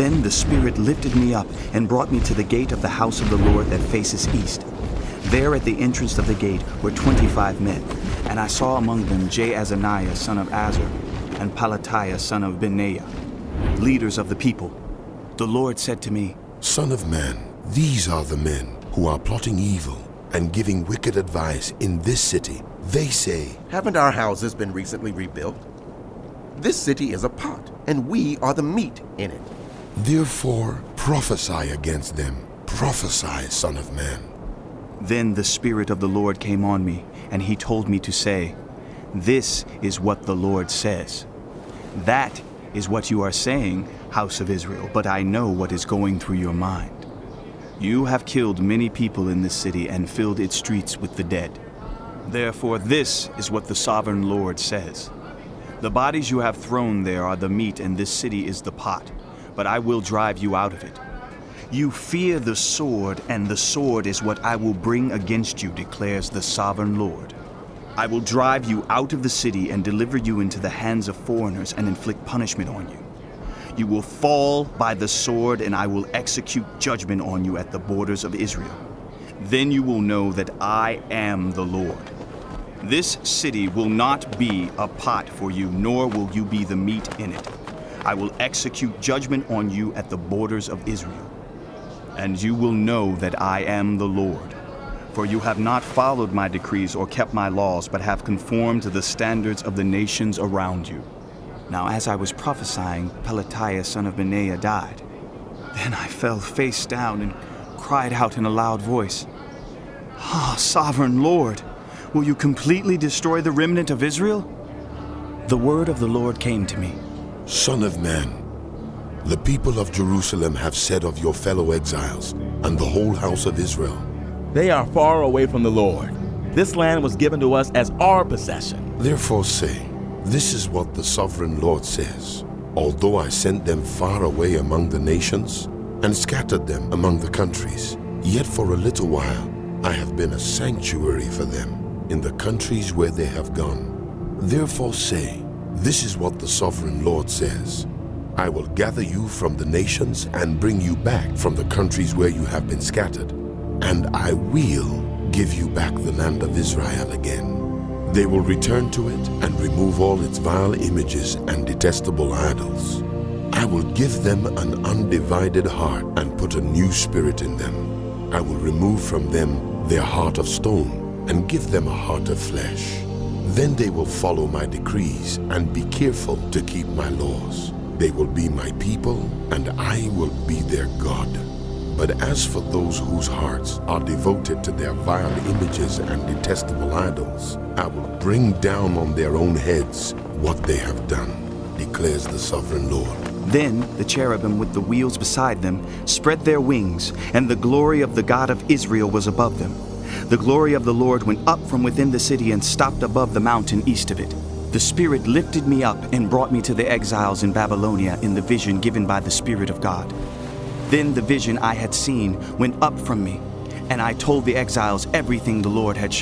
Then the Spirit lifted me up and brought me to the gate of the house of the Lord that faces east. There at the entrance of the gate were 25 men, and I saw among them Jaazaniah son of Azur and Pelatiah son of Benaiah, leaders of the people. The Lord said to me, Son of man, these are the men who are plotting evil and giving wicked advice in this city. They say, Haven't our houses been recently rebuilt? This city is a pot, and we are the meat in it. Therefore prophesy against them. Prophesy, Son of man. Then the Spirit of the Lord came on me, and he told me to say, This is what the Lord says. That is what you are saying, house of Israel, but I know what is going through your mind. You have killed many people in this city and filled its streets with the dead. Therefore this is what the sovereign Lord says. The bodies you have thrown there are the meat, and this city is the pot, but I will drive you out of it. You fear the sword, and the sword is what I will bring against you, declares the sovereign Lord. I will drive you out of the city and deliver you into the hands of foreigners and inflict punishment on you. You will fall by the sword, and I will execute judgment on you at the borders of Israel. Then you will know that I am the Lord. This city will not be a pot for you, nor will you be the meat in it. I will execute judgment on you at the borders of Israel. And you will know that I am the Lord. For you have not followed my decrees or kept my laws, but have conformed to the standards of the nations around you. Now as I was prophesying, Pelatiah son of Benaiah died. Then I fell face down and cried out in a loud voice, Sovereign Lord, will you completely destroy the remnant of Israel? The word of the Lord came to me. Son of man, the people of Jerusalem have said of your fellow exiles and the whole house of Israel, They are far away from the Lord. This land was given to us as our possession. Therefore say, This is what the sovereign Lord says. Although I sent them far away among the nations and scattered them among the countries, yet for a little while I have been a sanctuary for them in the countries where they have gone. Therefore say, This is what the sovereign Lord says. I will gather you from the nations and bring you back from the countries where you have been scattered, and I will give you back the land of Israel again. They will return to it and remove all its vile images and detestable idols. I will give them an undivided heart and put a new spirit in them. I will remove from them their heart of stone and give them a heart of flesh. Then they will follow my decrees and be careful to keep my laws. They will be my people, and I will be their God. But as for those whose hearts are devoted to their vile images and detestable idols, I will bring down on their own heads what they have done, declares the sovereign Lord. Then the cherubim with the wheels beside them spread their wings, and the glory of the God of Israel was above them. The glory of the Lord went up from within the city and stopped above the mountain east of it. The Spirit lifted me up and brought me to the exiles in Babylonia in the vision given by the Spirit of God. Then the vision I had seen went up from me, and I told the exiles everything the Lord had shown.